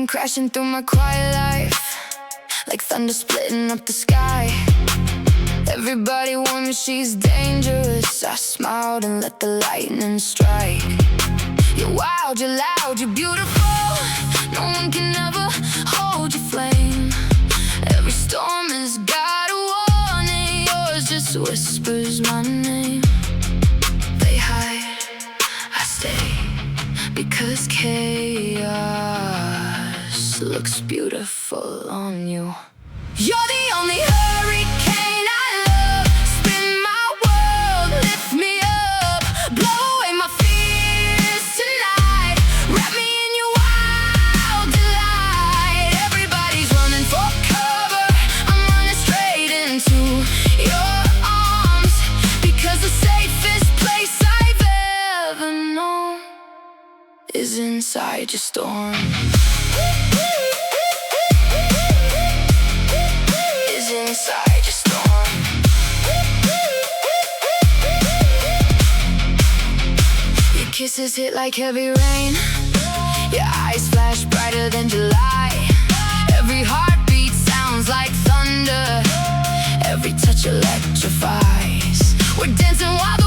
come crashing through my quiet life, like thunder splitting up the sky. Everybody warned me she's dangerous. I smiled and let the lightning strike. You're wild, you're loud, you're beautiful. No one can ever hold your flame. Every storm has got a warning. Yours just whispers my name. They hide, I stay, because chaos looks beautiful on you. You're the only hurricane I love. Spin my world, lift me up, blow away my fears tonight. Wrap me in your wild delight. Everybody's running for cover, I'm running straight into your arms, because the safest place I've ever known is inside your storm. Inside your storm. Your kisses hit like heavy rain. Your eyes flash brighter than July. Every heartbeat sounds like thunder. Every touch electrifies. We're dancing while the